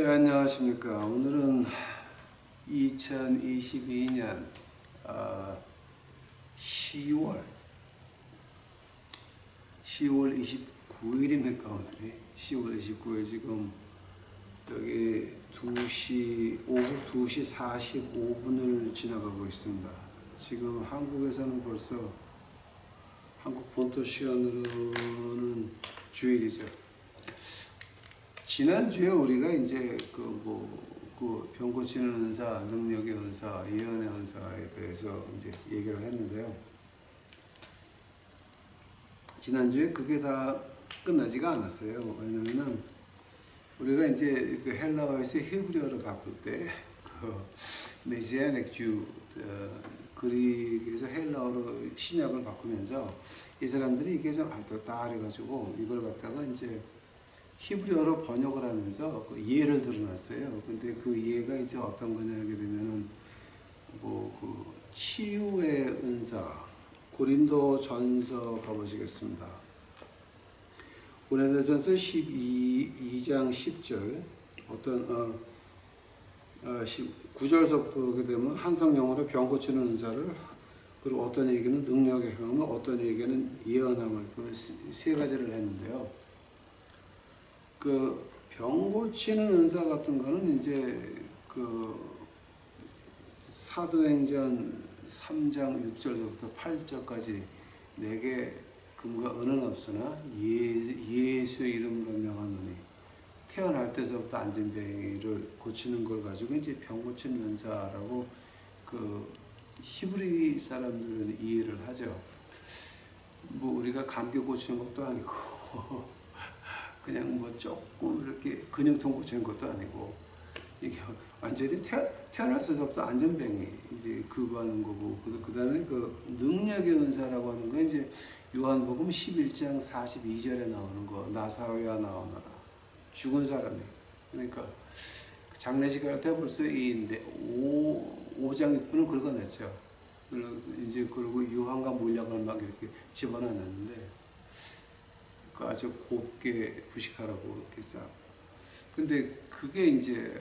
안녕하십니까. 오늘은 2022년 10월 29일입니까? 오늘이 10월 29일 지금 여기 오후 2시 45분을 지나가고 있습니다. 지금 한국에서는 벌써 한국 본토 시간으로는 주일이죠. 지난주에 우리가 이제 병 고치는 은사, 능력의 은사, 예언의 은사에 대해서 이제 얘기를 했는데요. 지난주에 그게 다 끝나지가 않았어요. 왜냐면은 우리가 이제 그 헬라어에서 히브리어로 바꿀 때 메시아닉 주 그리스에서 헬라어로 신약을 바꾸면서 이 사람들이 이게 좀 알뜰다 해가지고 이걸 갖다가 이제 히브리어로 번역을 하면서 그 예를 들어놨어요. 근데 그 예가 이제 어떤 거냐 하게 되면은 치유의 은사, 고린도 전서 가보시겠습니다. 고린도 전서 2장 10절, 9절서부터 보게 되면 한성령으로 병 고치는 은사를, 그리고 어떤 얘기는 능력의 행함을, 어떤 얘기는 예언함을, 그 세 가지를 했는데요. 그 병 고치는 은사 같은 거는 이제 그 사도행전 3장 6절부터 8절까지 내게 금과 은은 없으나 예수의 이름으로 명하노니, 태어날 때서부터 안진뱅이를 고치는 걸 가지고 이제 병 고치는 은사라고 그 히브리 사람들은 이해를 하죠. 우리가 감기 고치는 것도 아니고 그냥 조금 이렇게 근육통 고치는 것도 아니고, 이게 완전히 태어났서부터 안전병이 이제 그거 하는 거고, 그 다음에 그 능력의 은사라고 하는 거 이제 요한복음 11장 42절에 나오는 거, 나사로야 나오너라, 죽은 사람이. 그러니까 장례식 할 때 벌써 이 5장 6분을 긁어냈죠. 그리고 유황과 물약을 막 이렇게 집어넣었는데, 아주 곱게 부식하라고 이렇게 싹. 근데 그게 이제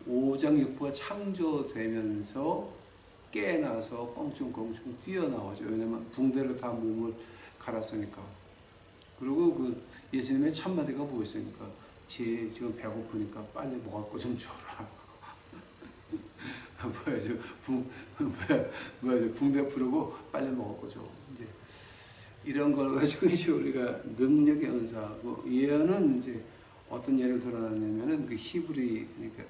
5장 6부가 창조되면서 깨나서 껑충껑충 뛰어나오죠. 왜냐면 붕대로 다 몸을 갈았으니까. 그리고 그 예수님의 첫 마디가 뭐였습니까? 지금 배고프니까 빨리 먹을 거 좀 줘라. 붕대 부르고 빨리 먹을 거 줘. 이제 이런 걸 가지고 이제 우리가 능력의 은사하고, 예언은 이제 어떤 예를 들어놨냐면은 그 히브리, 그러니까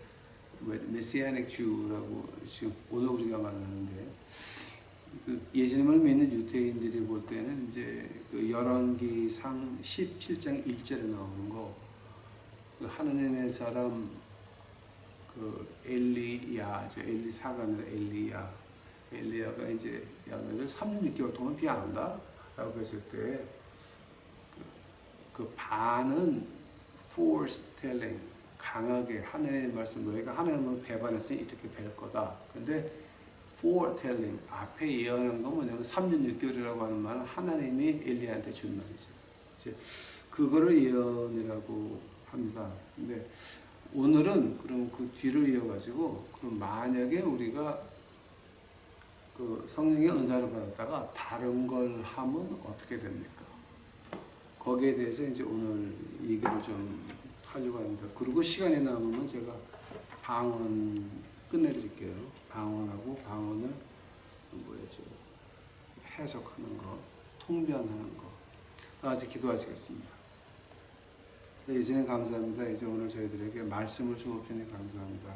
메시아닉 주라고 지금 오늘 우리가 말하는데, 그 예수님을 믿는 유대인들이 볼 때는 이제 그 열왕기상 17장 1절에 나오는 거, 그 하느님의 사람 그 엘리사가 아니라 엘리야가 이제 야 너희들 36개월 동안 비 안 온다 라고 했을 때, 그 반은 foretelling, 강하게 하나님의 말씀, 너희가 하나님을 배반했으니 이렇게 될 거다. 근데 foretelling, 앞에 예언한 건 뭐냐면 36개월이라고 하는 말은 하나님이 엘리야한테 준 말이죠. 이제 그거를 예언이라고 합니다. 근데 오늘은 그럼 그 뒤를 이어가지고, 그럼 만약에 우리가 그 성령의 은사를 받았다가 다른 걸 하면 어떻게 됩니까? 거기에 대해서 이제 오늘 얘기를 좀 하려고 합니다. 그리고 시간이 남으면 제가 방언 끝내드릴게요. 방언하고 방언을 해석하는 거, 통변하는 거. 다 같이 기도하시겠습니다. 예수님 감사합니다. 이제 오늘 저희들에게 말씀을 주옵시니 감사합니다.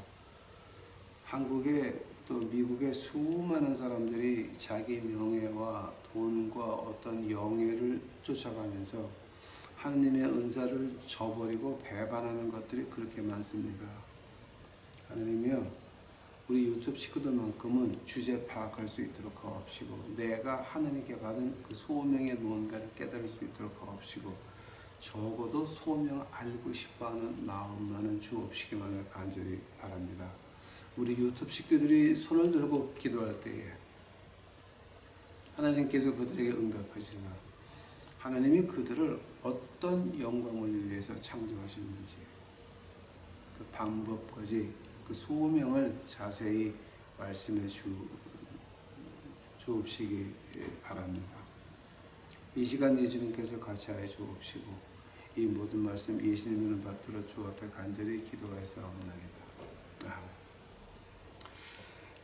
한국에 또 미국의 수많은 사람들이 자기 명예와 돈과 어떤 영예를 쫓아가면서 하느님의 은사를 저버리고 배반하는 것들이 그렇게 많습니다. 하느님이여, 우리 유튜브 식구들만큼은 주제 파악할 수 있도록 하옵시고, 내가 하느님께 받은 그 소명의 무언가를 깨달을 수 있도록 하옵시고, 적어도 소명을 알고 싶어하는 마음만은 주옵시기만을 간절히 바랍니다. 우리 유튜브 식구들이 손을 들고 기도할 때에 하나님께서 그들에게 응답하시나, 하나님이 그들을 어떤 영광을 위해서 창조하셨는지, 그 방법까지 그 소명을 자세히 말씀해 주옵시기 바랍니다. 이 시간 예수님께서 같이 하여 주옵시고 이 모든 말씀 예수님을 받들어 주 앞에 간절히 기도하였사옵나이다.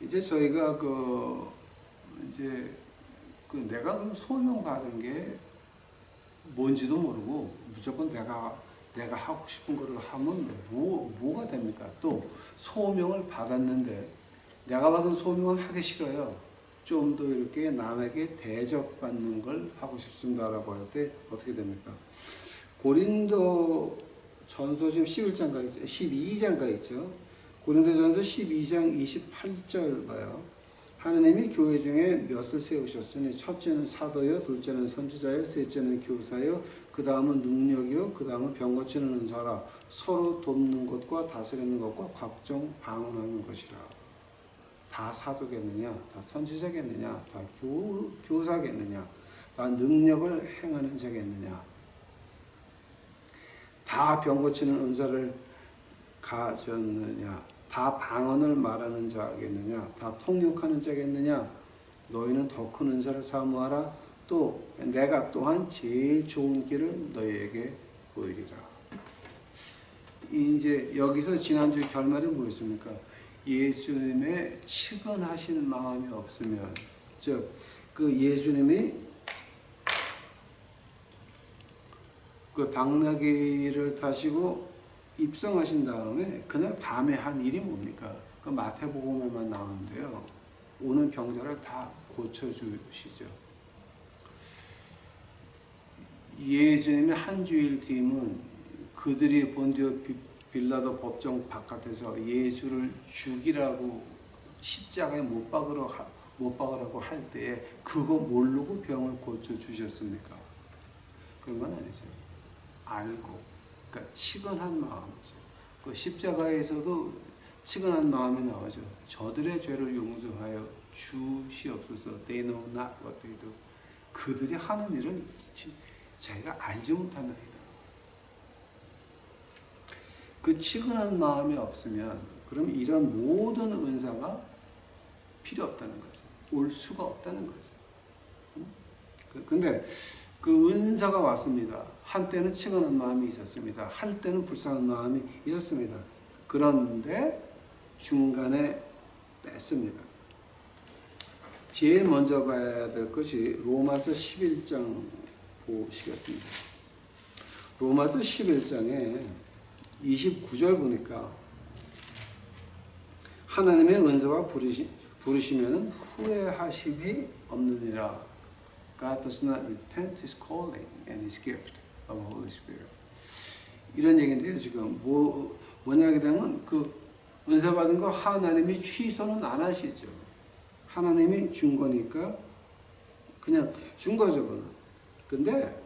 이제 저희가 내가 그럼 소명 받은 게 뭔지도 모르고 무조건 내가 하고 싶은 거를 하면 뭐가 됩니까? 또 소명을 받았는데 내가 받은 소명은 하기 싫어요. 좀 더 이렇게 남에게 대접받는 걸 하고 싶습니다라고 할 때 어떻게 됩니까? 고린도 전서 지금 12장가 있죠. 고린도 전서 12장 28절 봐요. 하느님이 교회 중에 몇을 세우셨으니 첫째는 사도요, 둘째는 선지자요, 셋째는 교사요, 그 다음은 능력이요, 그 다음은 병 고치는 은사라. 서로 돕는 것과 다스리는 것과 각종 방언하는 것이라. 다 사도겠느냐? 다 선지자겠느냐? 다 교사겠느냐? 다 능력을 행하는 자겠느냐? 다 병 고치는 은사를 가졌느냐? 다 방언을 말하는 자겠느냐? 다 통역하는 자겠느냐? 너희는 더 큰 은사를 사모하라. 또 내가 또한 제일 좋은 길을 너희에게 보이리라. 이제 여기서 지난주 결말이 뭐였습니까? 예수님의 측은하신 마음이 없으면, 즉 그 예수님이 그 당나귀를 타시고 입성하신 다음에 그날 밤에 한 일이 뭡니까? 그 마태복음에만 나오는데요. 오는 병자를 다 고쳐주시죠. 예수님의 한 주일 뒤면 그들이 본디오 빌라도 법정 바깥에서 예수를 죽이라고 십자가에 못 박으라고 할 때에 그거 모르고 병을 고쳐주셨습니까? 그런 건 아니죠. 알고, 그러니까 치근한 마음이죠. 그 십자가에서도 치근한 마음이 나오죠. 저들의 죄를 용서하여 주시옵소서. They know not what they do. 그들이 하는 일을 자기가 알지 못한다니다. 그 치근한 마음이 없으면 그럼 이런 모든 은사가 필요 없다는 거죠. 올 수가 없다는 거죠. 근데 그 은사가 왔습니다. 한때는 치근한 마음이 있었습니다. 한때는 불쌍한 마음이 있었습니다. 그런데 중간에 뺐습니다. 제일 먼저 봐야 될 것이 로마서 11장 보시겠습니다. 로마서 11장에 29절 보니까 하나님의 은사와 부르시면 후회하심이 없느니라. God does not repent His calling and His gift of the Holy Spirit. 이런 얘기인데요. 지금 뭐냐 하게 되면 그 은사 받은 거 하나님이 취소는 안 하시죠. 하나님이 준 거니까 그냥 준 거죠. 그는. 근데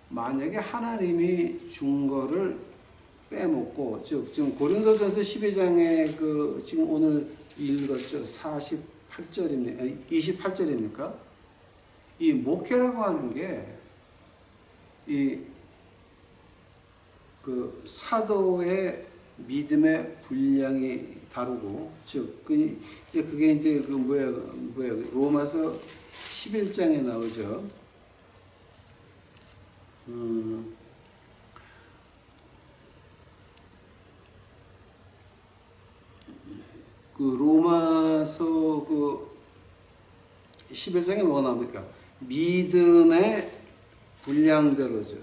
만약에 하나님이 준 거를 빼먹고, 즉 지금 고린도전서 12장에 그 지금 오늘 읽었죠. 48절입니까? 28절입니까? 이 목회라고 하는 게 이 그 사도의 믿음의 분량이 다르고, 즉 그게 이제 그 뭐야 로마서 11장에 나오죠. 그 로마서 그 11장에 뭐가 나옵니까? 믿음의 분량대로죠.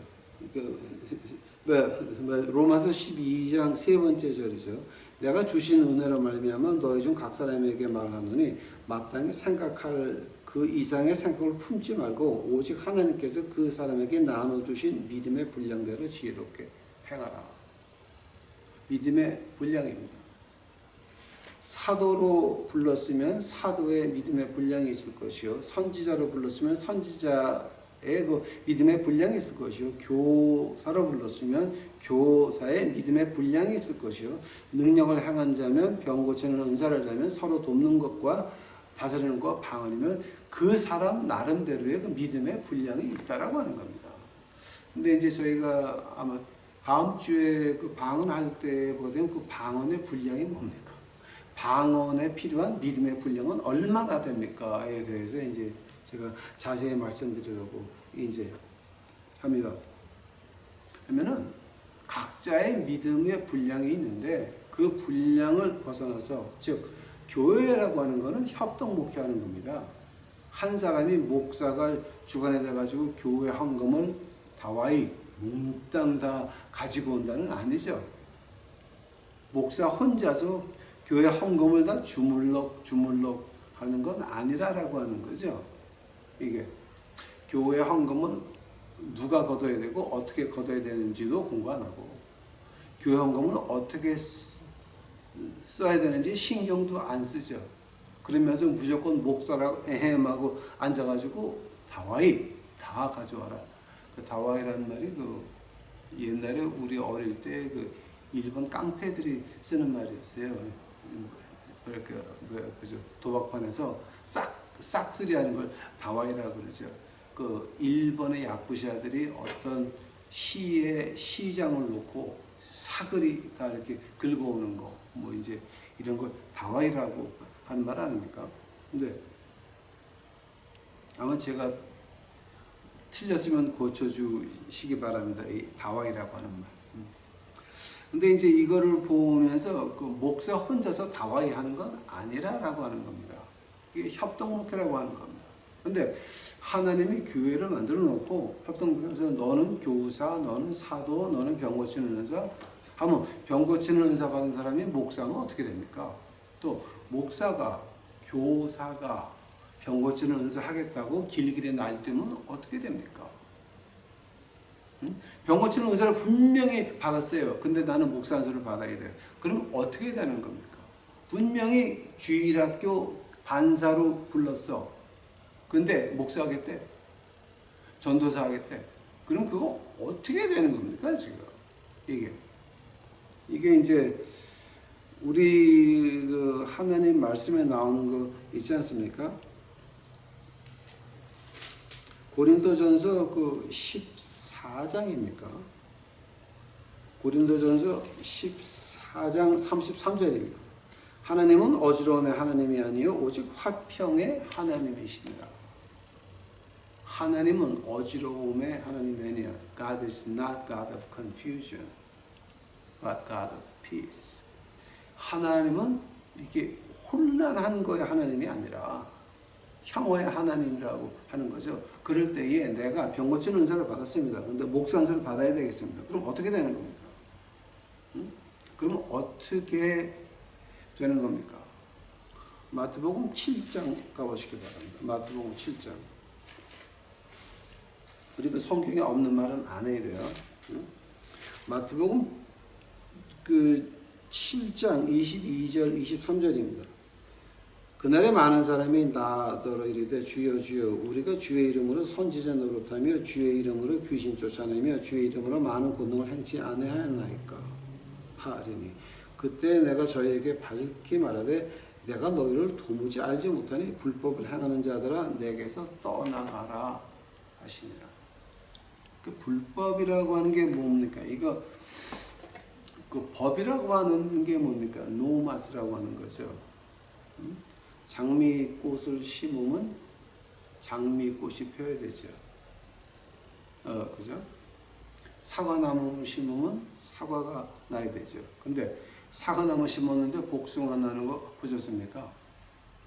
로마서 12장 세 번째 절이죠. 내가 주신 은혜로 말미암아 너희 중 각 사람에게 말하노니 마땅히 생각할 그 이상의 생각을 품지 말고 오직 하나님께서 그 사람에게 나눠주신 믿음의 분량대로 지혜롭게 행하라. 믿음의 분량입니다. 사도로 불렀으면 사도의 믿음의 분량이 있을 것이요, 선지자로 불렀으면 선지자의 그 믿음의 분량이 있을 것이요, 교사로 불렀으면 교사의 믿음의 분량이 있을 것이요, 능력을 행한 자면 병 고치는 은사를 자면 서로 돕는 것과 다스리는 것 방언이면 그 사람 나름대로의 그 믿음의 분량이 있다라고 하는 겁니다. 근데 이제 저희가 아마 다음 주에 그 방언할 때 보면 그 방언의 분량이 뭡니까? 방언에 필요한 믿음의 분량은 얼마나 됩니까?에 대해서 이제 제가 자세히 말씀드리려고 이제 합니다. 그러면은 각자의 믿음의 분량이 있는데 그 분량을 벗어나서, 즉 교회라고 하는 것은 협동 목회하는 겁니다. 한 사람이 목사가 주관해 가지고 교회 헌금을 다와이 몽땅 다 가지고 온다는 아니죠. 목사 혼자서 교회 헌금을 다 주물럭 하는 건 아니라라고 하는 거죠. 이게 교회 헌금은 누가 걷어야 되고 어떻게 걷어야 되는지도 공부 안 하고, 교회 헌금을 어떻게 써야 되는지 신경도 안 쓰죠. 그러면서 무조건 목사라고 에헴하고 앉아가지고 다와이 다 가져와라. 그 다와이라는 말이 그 옛날에 우리 어릴 때 그 일본 깡패들이 쓰는 말이었어요. 이렇게 그죠, 도박판에서 싹쓸이하는 걸 다와이라고 그러죠. 그 일본의 야쿠자들이 어떤 시장을 놓고 사거리 다 이렇게 긁어오는 거, 뭐 이제 이런 걸 다와이라고 하는 말 아닙니까? 근데 아마 제가 틀렸으면 고쳐주시기 바랍니다. 이 다와이라고 하는 말. 근데 이제 이거를 보면서 그 목사 혼자서 다와이 하는 건 아니라라고 하는 겁니다. 이게 협동목회라고 하는 겁니다. 근데 하나님이 교회를 만들어 놓고 협동목회에서 너는 교사, 너는 사도, 너는 병 고치는 은사 하면, 병 고치는 은사 받은 사람이 목사는 어떻게 됩니까? 또 목사가, 교사가 병 고치는 은사 하겠다고 길길이 날뛰면 어떻게 됩니까? 병 고치는 은사를 분명히 받았어요. 근데 나는 목사 은사를 받아야 돼요. 그럼 어떻게 되는 겁니까? 분명히 주일학교 반사로 불렀어. 근데 목사 하겠대? 전도사 하겠대? 그럼 그거 어떻게 되는 겁니까, 지금? 이게 이제 우리 그 하나님 말씀에 나오는 거 있지 않습니까? 고린도전서 그 14장입니까? 고린도전서 14장 33절입니다. 하나님은 어지러움의 하나님이 아니요 오직 화평의 하나님이시니라. 하나님은 어지러움의 하나님이 아니야. God is not God of confusion, but God of peace. 하나님은 이게 혼란한 거의 하나님이 아니라 평화의 하나님이라고 하는 거죠. 그럴 때에 내가 병 고치는 은사를 받았습니다. 근데 목사 은사를 받아야 되겠습니다. 그럼 어떻게 되는 겁니까? 그럼 어떻게 되는 겁니까? 마태복음 7장 가보시기 바랍니다. 마태복음 7장. 우리가 성경에 없는 말은 안 해야 돼요. 마태복음 그 7장 22절 23절입니다. 그날에 많은 사람이 나더러 이르되 주여 주여 우리가 주의 이름으로 선지자 노릇하며 주의 이름으로 귀신 쫓아내며 주의 이름으로 많은 권능을 행치 아니하였나이까 하리니 그때 내가 저희에게 밝히 말하되 내가 너희를 도무지 알지 못하니 불법을 행하는 자들아 내게서 떠나가라 하시니라. 그 불법이라고 하는 게 뭡니까? 이거 그 법이라고 하는 게 뭡니까? 노마스라고 하는 거죠. 장미꽃을 심으면 장미꽃이 펴야 되죠. 그죠? 사과나무 심으면 사과가 나야 되죠. 근데 사과나무 심었는데 복숭아 나는 거 보셨습니까?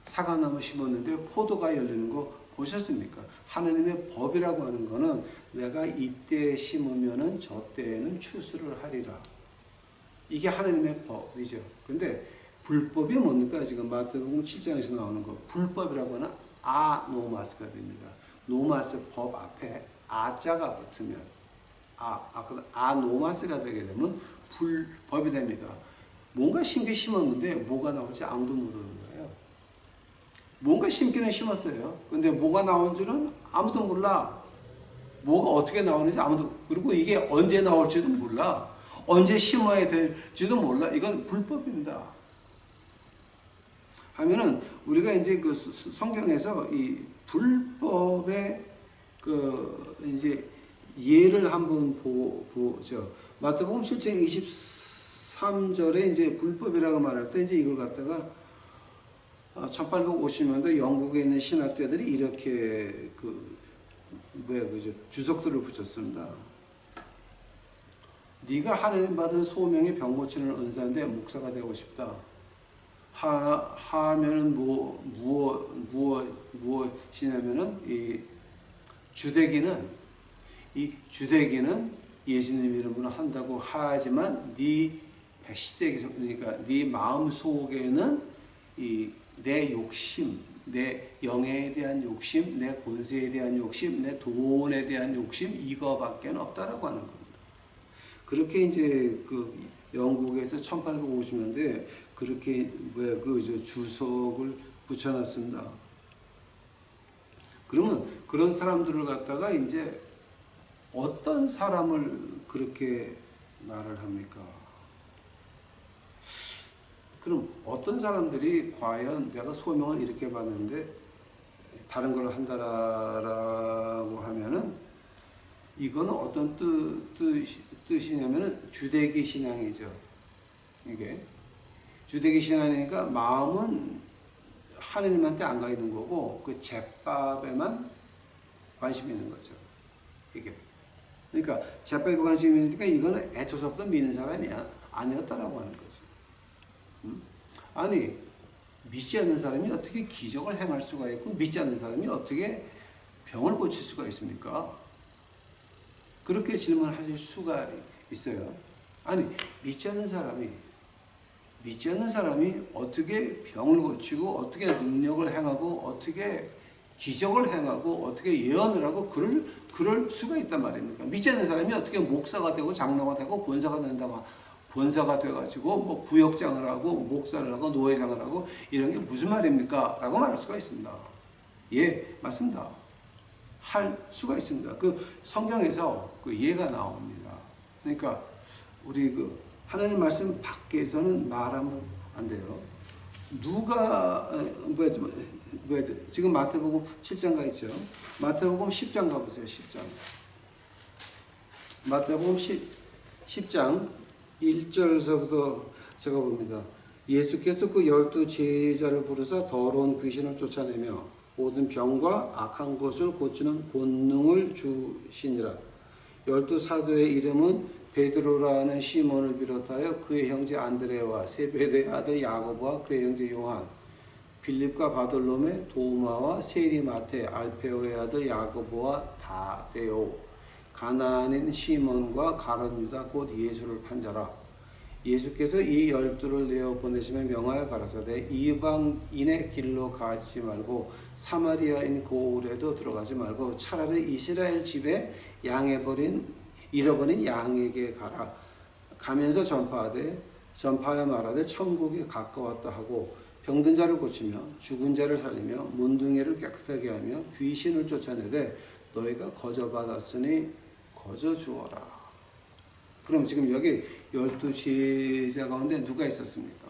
사과나무 심었는데 포도가 열리는 거 보셨습니까? 하나님의 법이라고 하는 거는 내가 이때 심으면은 저 때에는 추수를 하리라. 이게 하나님의 법이죠. 근데 불법이 뭡니까? 지금 마태복음 7장에서 나오는 거. 불법이라고 하는 아노마스가 됩니다. 노마스 법 앞에 아자가 붙으면 아노마스가 되게 되면 불법이 됩니다. 뭔가 심었는데 뭐가 나올지 아무도 모르는 거예요. 뭔가 심기는 심었어요. 근데 뭐가 나온 줄은 아무도 몰라. 뭐가 어떻게 나오는지 아무도, 그리고 이게 언제 나올지도 몰라. 언제 심어야 될지도 몰라. 이건 불법입니다. 하면은 우리가 이제 그 성경에서 이 불법의 그 이제 예를 한번 보죠. 마태복음 7장 23절에 이제 불법이라고 말할 때 이제 이걸 갖다가 1850년대 영국에 있는 신학자들이 이렇게 주석들을 붙였습니다. 네가 하나님 받은 소명의 병 고치는 은사인데 목사가 되고 싶다. 하면은 무엇이냐면은 이 주대기는 예수님 이름으로 한다고 하지만 네 시댁에서 그러니까 네 마음 속에는 내 욕심, 내 영예에 대한 욕심, 내 권세에 대한 욕심, 내 돈에 대한 욕심 이거밖에 없다라고 하는 겁니다. 그렇게 이제 영국에서 1850년대 그렇게 주석을 붙여놨습니다. 그러면 그런 사람들을 갖다가 이제 어떤 사람을 그렇게 말을 합니까? 그럼 어떤 사람들이 과연 내가 소명을 이렇게 받는데 다른 걸 한다라고 하면은 이거는 어떤 뜻이냐면은 주대기 신앙이죠. 이게 주대기 신앙이니까 마음은 하느님한테 안 가 있는 거고 그 제밥에만 관심이 있는 거죠. 이게 그러니까 제밥에 관심이 있으니까 이거는 애초서부터 믿는 사람이 아니었다라고 하는 거죠. 아니 믿지 않는 사람이 어떻게 기적을 행할 수가 있고 믿지 않는 사람이 어떻게 병을 고칠 수가 있습니까? 그렇게 질문하실 수가 있어요. 아니 믿지 않는 사람이 어떻게 병을 고치고 어떻게 능력을 행하고 어떻게 기적을 행하고 어떻게 예언을 하고 그럴 수가 있단 말입니까? 믿지 않는 사람이 어떻게 목사가 되고 장로가 되고 권사가 돼가지고 뭐 구역장을 하고 목사를 하고 노회장을 하고 이런 게 무슨 말입니까? 라고 말할 수가 있습니다. 예, 맞습니다. 할 수가 있습니다. 성경에서 예가 나옵니다. 그러니까 우리 하나님 말씀 밖에서는 말하면 안 돼요. 지금 마태복음 7장 가 있죠. 마태복음 10장 가보세요. 10장. 마태복음 10장 1절서부터 제가 봅니다. 예수께서 12 제자를 부르사 더러운 귀신을 쫓아내며 모든 병과 악한 것을 고치는 권능을 주시니라. 12 사도의 이름은 베드로라는 시몬을 비롯하여 그의 형제 안드레와 세베대의 아들 야고보와 그의 형제 요한, 빌립과 바돌로메, 도마와 세리마테, 알페오의 아들 야고보와 다데오, 가나안인 시몬과 가룟 유다 곧 예수를 판 자라. 예수께서 이 12를 내어 보내시며 명하여 가라사대 이방인의 길로 가지 말고 사마리아인 고을에도 들어가지 말고 차라리 이스라엘 집에 잃어버린 양에게 가라. 가면서 전파하여 말하되 천국이 가까웠다 하고 병든 자를 고치며 죽은 자를 살리며 문둥이를 깨끗하게 하며 귀신을 쫓아내되 너희가 거저 받았으니 거저 주어라. 그럼 지금 여기 12제자 가운데 누가 있었습니까?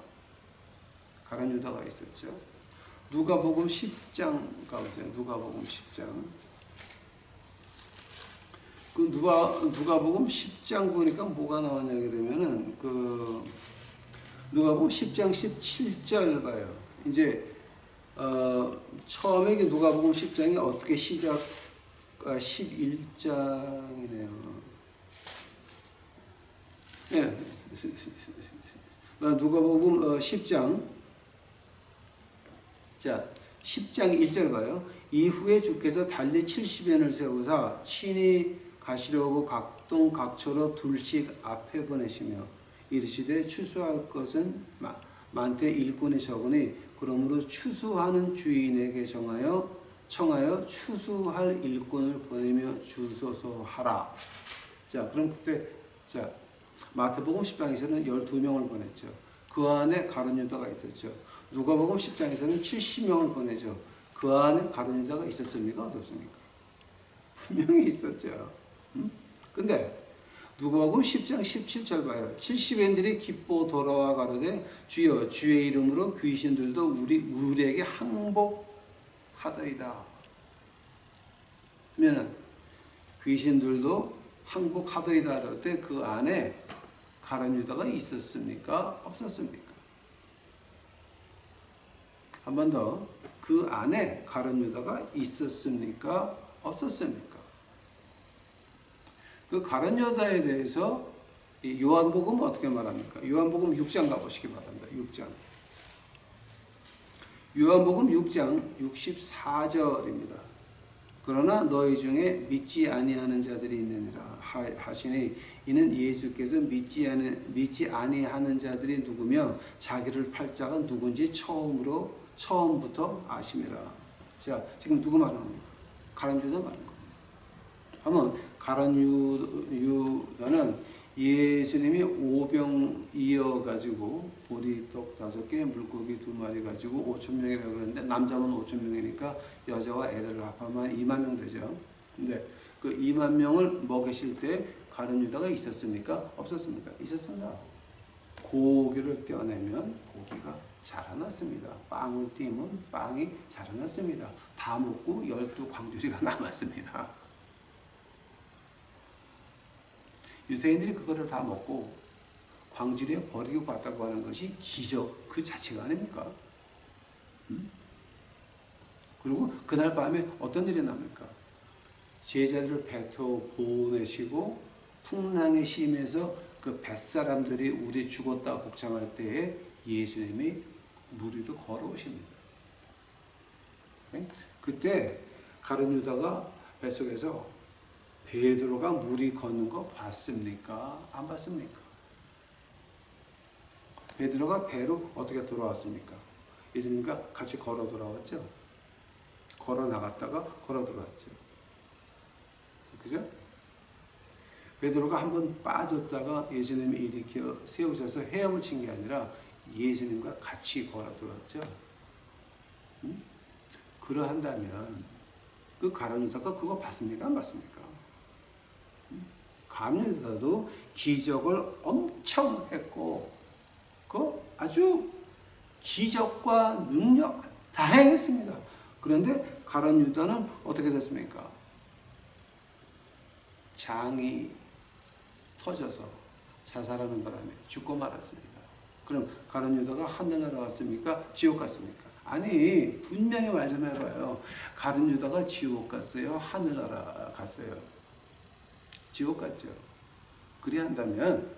가룟 유다가 있었죠. 누가복음 10장 가보세요. 누가복음 10장. 누가복음 10장 보니까 뭐가 나왔냐 그러면은 누가복음 10장 17절 봐요. 이제 처음에 누가복음 10장이 어떻게 11장이네요. 네. 누가복음 10장. 자, 10장 1절 봐요. 이후에 주께서 달리 70연을 세우사 친히 가시려고 각동 각처로 둘씩 앞에 보내시며 이르시되 추수할 것은 많되 일꾼이 적으니 그러므로 추수하는 주인에게 청하여 추수할 일꾼을 보내며 주소서 하라. 자, 그럼 그때 마태복음 10장에서는 12명을 보냈죠. 그 안에 가룟 유다가 있었죠. 누가복음 10장에서는 70명을 보내죠. 그 안에 가룟 유다가 있었습니까? 없었습니까? 분명히 있었죠. 근데 누가복음 10장 17절 봐요. 70인들이 기뻐 돌아와 가로되 주여 주의 이름으로 귀신들도 우리에게 항복하더이다. 그러면 귀신들도 항복하더이다 할 때 그 안에 가룟 유다가 있었습니까? 없었습니까? 한 번 더, 그 안에 가룟 유다가 있었습니까? 없었습니까? 그 가룟 유다에 대해서 요한복음은 어떻게 말합니까? 요한복음 6장 가보시기 바랍니다. 6장. 요한복음 6장 64절입니다. 그러나 너희 중에 믿지 아니하는 자들이 있느니라 하시니 이는 예수께서 믿지 아니하는 자들이 누구며 자기를 팔 자가 누군지 처음부터 아심이라. 자, 지금 누구 말하는 겁니까? 가룟 유다 말하는 겁니다. 한번 가룟 유다는 예수님이 오병 이어가지고 보리떡 5개, 물고기 2마리 가지고 5,000명이라고 그러는데 남자만 5,000명이니까 여자와 애들을 합하면 2만 명 되죠. 근데 그 2만 명을 먹이실 때 가룟 유다가 있었습니까? 없었습니까? 있었습니다. 고기를 떼어내면 고기가 자라났습니다. 빵을 띄면 빵이 자라났습니다. 다 먹고 12광주리가 남았습니다. 유대인들이 그거를 다 먹고 광주리에 버리고 갔다고 하는 것이 기적 그 자체가 아닙니까? 그리고 그날 밤에 어떤 일이 납니까? 제자들을 뱉어 보내시고 풍랑에 심해서 그 뱃사람들이 우리 죽었다 복창할 때에 예수님이 물 위로 걸어오십니다. 그때 가룟 유다가 뱃속에서 베드로가 물이 걷는 거 봤습니까? 안 봤습니까? 베드로가 배로 어떻게 돌아왔습니까? 예수님과 같이 걸어 돌아왔죠? 걸어 나갔다가 걸어 들어왔죠. 그죠? 베드로가 한번 빠졌다가 예수님이 일으켜 세우셔서 헤엄을 친 게 아니라 예수님과 같이 걸어 들어왔죠. 그러한다면 그 가룟 유다가 그거 봤습니까? 안 봤습니까? 가룟 유다도 기적을 엄청 했고 그 아주 기적과 능력 다 행했습니다. 그런데 가룟 유다는 어떻게 됐습니까? 장이 터져서 자살하는 바람에 죽고 말았습니다. 그럼 가룟 유다가 하늘나라 갔습니까? 지옥 갔습니까? 아니, 분명히 말 좀 해봐요. 가룟 유다가 지옥 갔어요? 하늘나라 갔어요? 지옥 갔죠. 그리한다면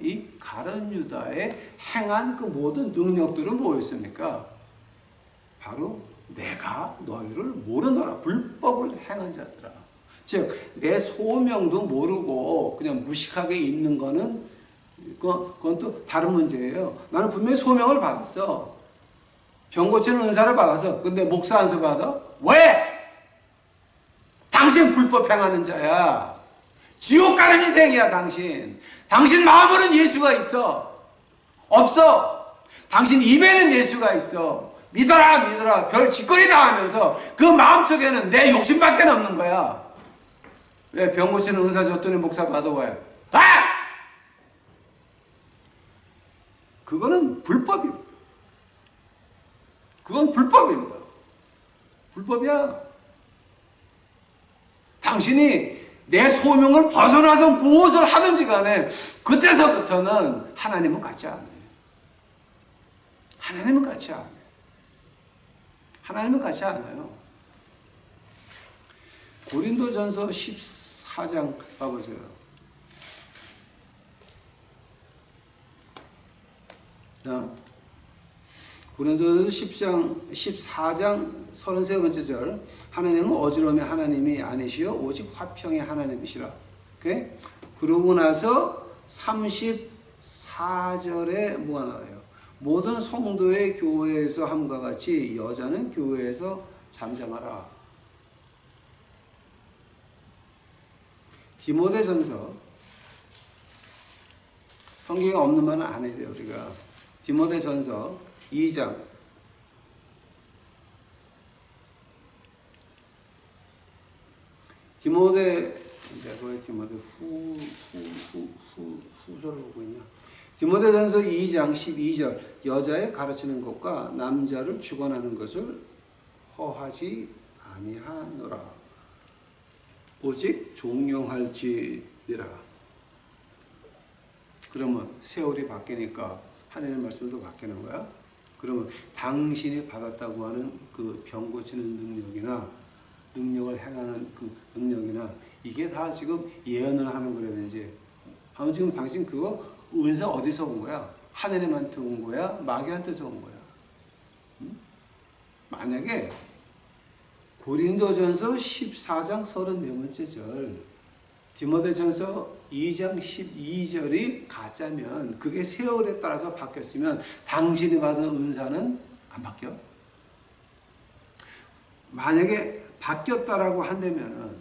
이 가룟 유다의 행한 그 모든 능력들은 뭐였습니까? 바로 내가 너희를 모르노라. 불법을 행한 자들아. 즉, 내 소명도 모르고 그냥 무식하게 있는 거는 그건 또 다른 문제예요. 나는 분명히 소명을 받았어. 병 고치는 은사를 받았어. 근데 목사 안수 받아? 왜? 당신 불법 행하는 자야. 지옥 가는 인생이야, 당신. 당신 마음으로는 예수가 있어. 없어. 당신 입에는 예수가 있어. 믿어라. 별 짓거리 다 하면서 그 마음속에는 내 욕심밖에 없는 거야. 왜? 병 고치는 은사 줬더니 목사 받아 왜? 그거는 불법입니다. 그건 불법입니다. 불법이야. 당신이 내 소명을 벗어나서 무엇을 하든지 간에 그때서부터는 하나님은 같지 않아요. 하나님은 같지 않아요. 하나님은 같지 않아요. 고린도전서 14장 봐보세요. 자, 고린도전서 14장 33번째 절. 하나님은 어지러움의 하나님이 아니시요 오직 화평의 하나님이시라. 오케이? 그러고 나서 34절에 뭐가 나와요? 모든 성도의 교회에서 함과 같이 여자는 교회에서 잠잠하라. 디모데전서, 성경에 없는 말은 안 해야 돼요, 우리가. 디모데전서 2장. 디모데 후서를 보고 있냐? 디모데전서 2장 12절. 여자의 가르치는 것과 남자를 주관하는 것을 허하지 아니하노라. 오직 종용할지니라. 그러면 세월이 바뀌니까 하나님의 말씀도 바뀌는 거야. 그러면 당신이 받았다고 하는 그 병 고치는 능력이나 능력을 행하는 그 능력이나 이게 다 지금 예언을 하는 거라든지 하면 지금 당신 그거 은사 어디서 온 거야? 하나님한테 온 거야? 마귀한테서 온 거야? 응? 만약에 고린도전서 14장 34번째 절, 디모데전서 2장 12절이 가짜면 그게 세월에 따라서 바뀌었으면 당신이 받은 은사는 안 바뀌어? 만약에 바뀌었다라고 한다면은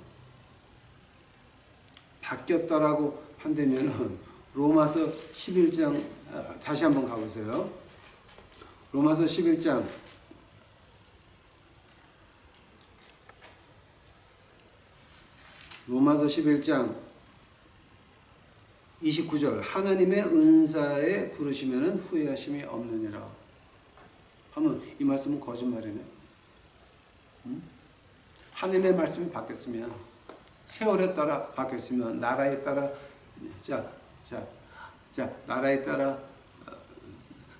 로마서 11장 다시 한번 가보세요. 로마서 11장 29절 하나님의 은사에 부르시면은 후회하심이 없느니라 하면 이 말씀은 거짓말이네. 응? 하나님의 말씀이 바뀌었으면 세월에 따라 바뀌었으면 나라에 따라 나라에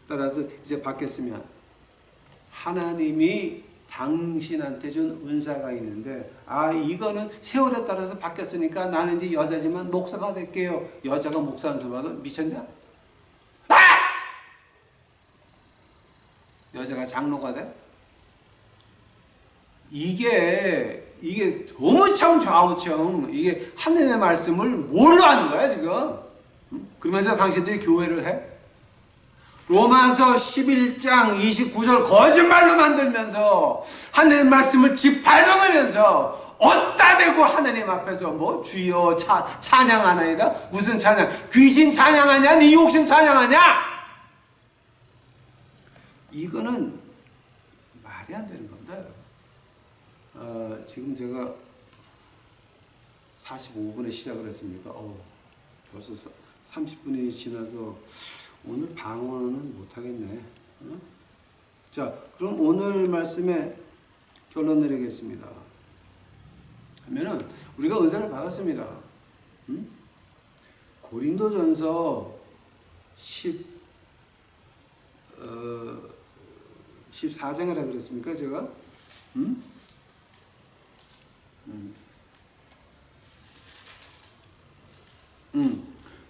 따라서 이제 바뀌었으면 하나님이 당신한테 준 은사가 있는데 이거는 세월에 따라서 바뀌었으니까 나는 이제 여자지만 목사가 될게요. 여자가 목사 은사 받아 미쳤냐? 여자가 장로가 돼? 이게 도무청 좌우청 이게 하나님의 말씀을 뭘로 하는 거야 지금? 그러면서 당신들이 교회를 해? 로마서 11장 29절 거짓말로 만들면서 하나님 말씀을 짓밟으면서 어디다 대고 하나님 앞에서 뭐 주여 찬양하나이다? 무슨 찬양? 귀신 찬양하냐? 네 욕심 찬양하냐? 이거는 말이 안 되는 겁니다 여러분. 지금 제가 45분에 시작을 했습니까? 벌써 30분이 지나서 오늘 방언은 못하겠네. 자, 그럼 오늘 말씀에 결론 내리겠습니다. 하면은 우리가 은사를 받았습니다. 고린도전서 14장이라 그랬습니까 제가?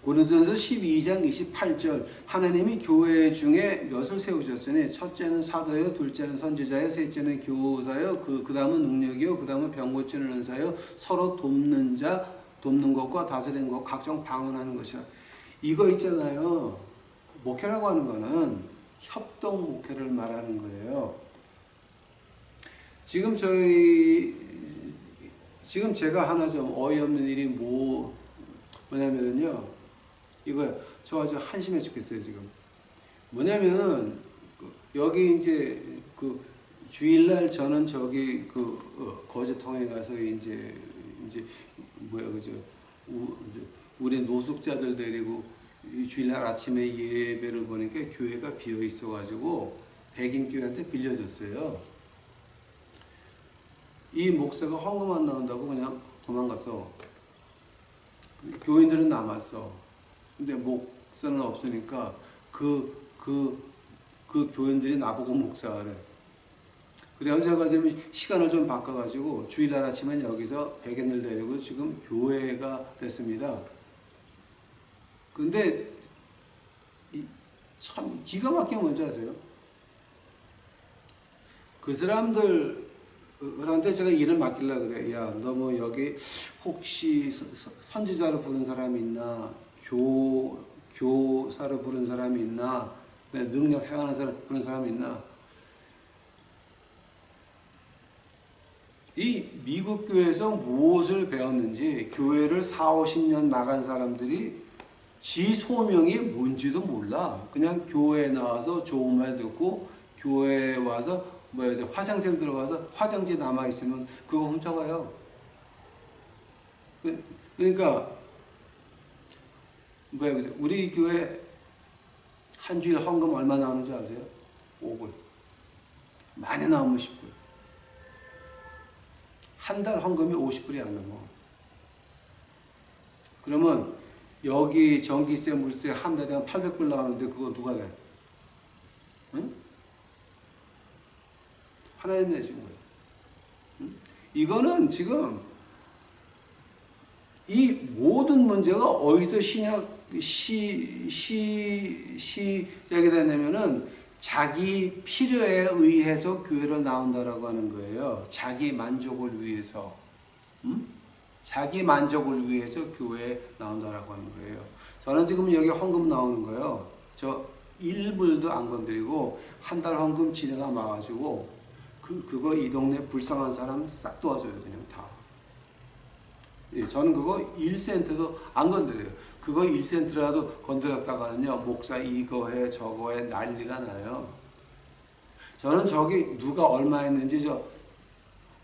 고린도전서 12장 28절 하나님이 교회 중에 몇을 세우셨으니 첫째는 사도요, 둘째는 선지자요, 셋째는 교사요, 그 다음은 능력이요, 그 다음은 병 고치는 은사요, 서로 돕는 것과 다스리는 것, 각종 방언하는 것이라. 이거 있잖아요. 목회라고 하는 거는 협동 목회를 말하는 거예요. 지금 제가 하나 좀 어이없는 일이 뭐냐면요. 이거 저 아주 한심해 죽겠어요 지금. 뭐냐면은 여기 이제 그 주일날 저는 저기 거제통에 가서 이제 우리 노숙자들 데리고 주일날 아침에 예배를 보니까 교회가 비어 있어가지고 백인 교회한테 빌려줬어요. 이 목사가 헌금 안 나온다고 그냥 도망갔어. 교인들은 남았어. 근데 목사는 없으니까 그 교인들이 나보고 목사하래. 그래서 제가 지금 시간을 좀 바꿔가지고 주일날 아침엔 여기서 백인들 데리고 지금 교회가 됐습니다. 근데 참 기가 막힌 게 뭔지 아세요? 그 사람들한테 제가 일을 맡기려고 그래. 야, 너 뭐 여기 혹시 선지자로 부른 사람이 있나? 교사로 부른 사람이 있나? 능력 행하는 사람 부른 사람이 있나? 이 미국 교회에서 무엇을 배웠는지 교회를 40-50년 나간 사람들이 지 소명이 뭔지도 몰라. 그냥 교회에 나와서 좋은 말 듣고 교회에 와서 화장실 들어가서 화장지 남아있으면 그거 훔쳐가요. 그러니까 우리 교회 한 주일 헌금 얼마 나오는지 아세요? 5불. 많이 나오면 10불. 한 달 헌금이 50불이 안 넘어. 그러면 여기 전기세, 물세 한 달에 한 800불 나오는데 그거 누가 내? 응? 하나님 내신 거예요. 응? 이거는 지금 이 모든 문제가 어디서 시작이 되냐면은 자기 필요에 의해서 교회를 나온다라고 하는 거예요. 자기 만족을 위해서. 자기 만족을 위해서 교회에 나온다라고 하는 거예요. 저는 지금 여기 헌금 나오는 거예요. 저 1불도 안 건드리고 한 달 헌금 지네가 와가지고 그거 이 동네 불쌍한 사람 싹 도와줘요. 그냥 다. 예, 저는 그거 1센트도 안 건드려요. 그거 1센트라도 건드렸다가는요, 목사 이거 해 저거 해 난리가 나요. 저는 저기 누가 얼마 했는지 저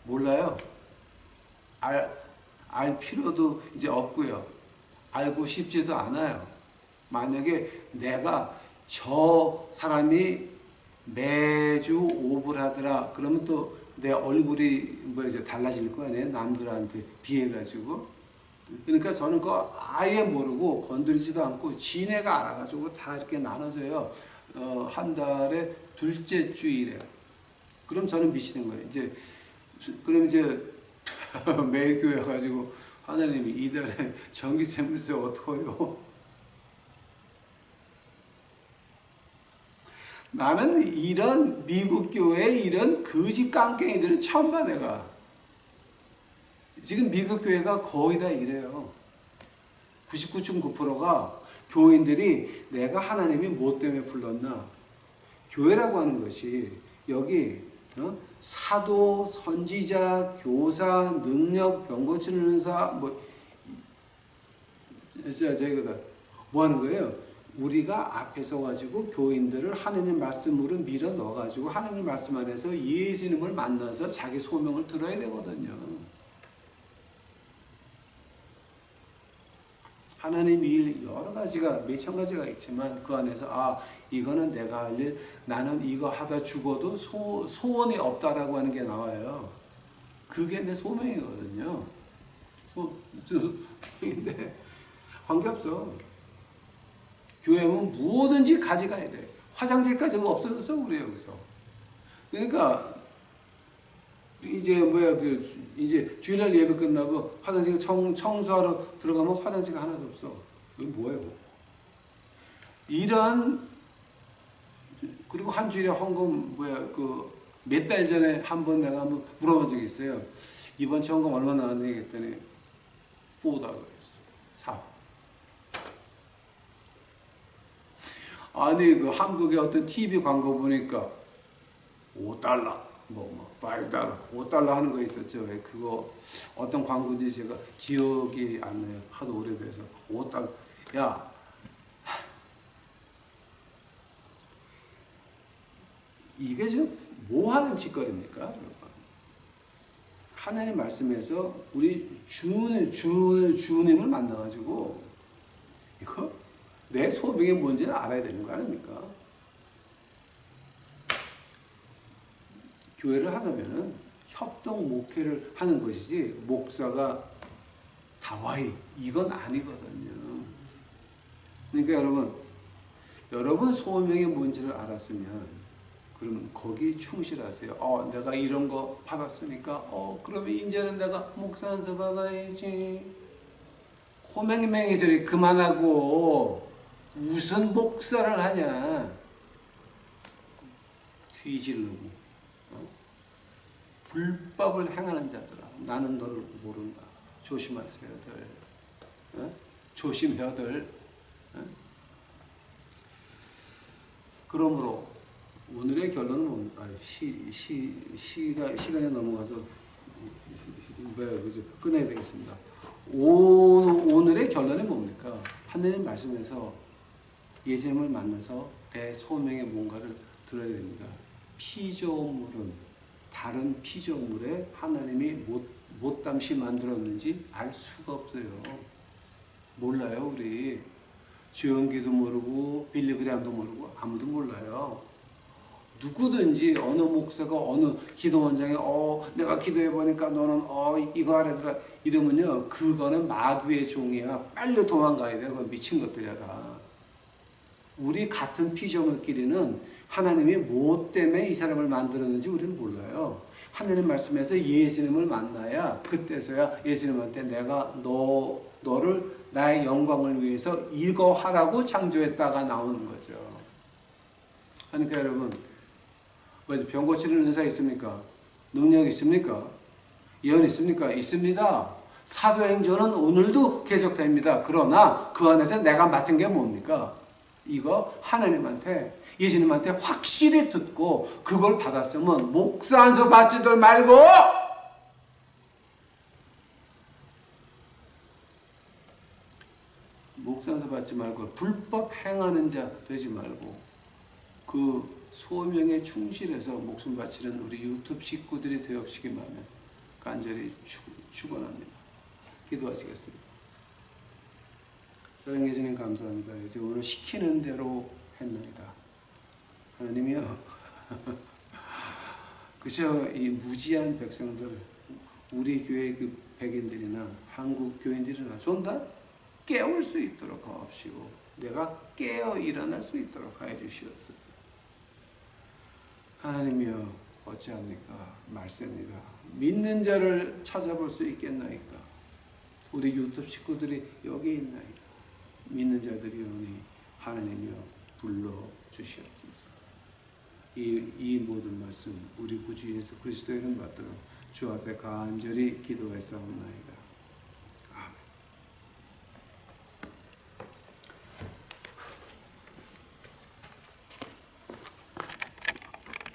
몰라요. 알 필요도 이제 없고요. 알고 싶지도 않아요. 만약에 내가 저 사람이 매주 5불 하더라 그러면 또 내 얼굴이 뭐 이제 달라질 거 아니에요. 남들한테 비해가지고. 그러니까 저는 그거 아예 모르고 건드리지도 않고 지네가 알아가지고 다 이렇게 나눠줘요. 한 달에 둘째 주일에. 그럼 저는 미치는 거예요. 그럼 이제 매일 교회 가지고 하나님이 이달에 전기세 물세 어떡해요? 나는 이런 미국 교회에 이런 거지 깡깽이들을 처음 봐. 내가 지금 미국 교회가 거의 다 이래요. 99.9%가 교인들이 내가 하나님이 뭐 때문에 불렀나? 교회라고 하는 것이 여기 사도, 선지자, 교사, 능력, 병 고치는 은사 뭐 하는 거예요? 우리가 앞에 서가지고 교인들을 하나님 말씀으로 밀어 넣어가지고 하나님 말씀 안에서 예수님을 만나서 자기 소명을 들어야 되거든요. 하나님 일 여러 가지가 몇천 가지가 있지만 그 안에서 이거는 내가 할 일, 나는 이거 하다 죽어도 소원이 없다라고 하는 게 나와요. 그게 내 소명이거든요. 근데 관계없어. 교회는 뭐든지 가져가야 돼. 화장지까지가 없어졌어 우리 여기서. 그러니까 이제 이제 주일날 예배 끝나고 화장실 청소하러 들어가면 화장지가 하나도 없어. 이게 뭐예요? 그리고 한 주일에 헌금 몇 달 전에 한 번 내가 한번 물어본 적이 있어요. 이번 주 헌금 얼마 나왔니? 했더니 $4 4. 아니 그 한국의 어떤 TV 광고 보니까 $5 $5 $5 하는 거 있었죠. 그거 어떤 광고인지 제가 기억이 안 나요. 하도 오래돼서 $5. 야, 이게 지금 뭐 하는 짓거리입니까? 하나님 말씀에서 우리 주님을 만나가지고 이거 내 소명이 뭔지를 알아야 되는 거 아닙니까? 교회를 하려면은 협동 목회를 하는 것이지 목사가 다와이 이건 아니거든요. 그러니까 여러분 소명이 뭔지를 알았으면 그러면 거기 충실하세요. 내가 이런 거 받았으니까 그러면 이제는 내가 목사 안수 받아야지. 코맹맹이 소리 그만하고 무슨 목사를 하냐. 뒤지르고 불법을 행하는 자들아 나는 너를 모른다. 조심하세요들. 조심해야들. 그러므로 오늘의 결론은 시간이 넘어가서 끝내야 되겠습니다. 오늘의 결론이 뭡니까? 하나님 말씀에서 예수님을 만나서 내 소명의 뭔가를 들어야 됩니다. 피조물은 다른 피조물에 하나님이 못담시 만들었는지 알 수가 없어요. 몰라요. 우리 주연기도 모르고 빌리그램도 모르고 아무도 몰라요. 누구든지 어느 목사가 어느 기도원장이 내가 기도해 보니까 너는 이거 하래더라 이러면요 그거는 마귀의 종이야. 빨리 도망가야 돼. 그건 미친 것들이야 다. 우리 같은 피조물끼리는 하나님이 뭐 때문에 이 사람을 만들었는지 우리는 몰라요. 하나님 말씀에서 예수님을 만나야 그때서야 예수님한테 내가 너를 나의 영광을 위해서 이거 하라고 창조했다가 나오는 거죠. 그러니까 여러분 병 고치는 의사 있습니까? 능력 있습니까? 예언 있습니까? 있습니다. 사도행전은 오늘도 계속됩니다. 그러나 그 안에서 내가 맡은 게 뭡니까? 이거 하나님한테 예수님한테 확실히 듣고 그걸 받았으면 목사 안수 받지들 말고 목사 안수 받지 말고 불법 행하는 자 되지 말고 그 소명에 충실해서 목숨 바치는 우리 유튜브 식구들이 되옵시기만을 간절히 축원합니다. 기도하시겠습니다. 사랑해 주님 감사합니다. 이제 오늘 시키는 대로 했나이다. 하나님이여 그저 이 무지한 백성들 우리 교회 그 백인들이나 한국 교인들이나 좀 다 깨울 수 있도록 하옵시고 내가 깨어 일어날 수 있도록 하여 주시옵소서. 하나님이여 어찌합니까? 말씀입니다. 믿는 자를 찾아볼 수 있겠나이까? 우리 유튜브 식구들이 여기 있나이까? 믿는 자들이 오니 하나님이여 불러 주시옵소서. 이 모든 말씀 우리 구주 예수 그리스도의 이름 받들어 주 앞에 간절히 기도하였사옵나이다.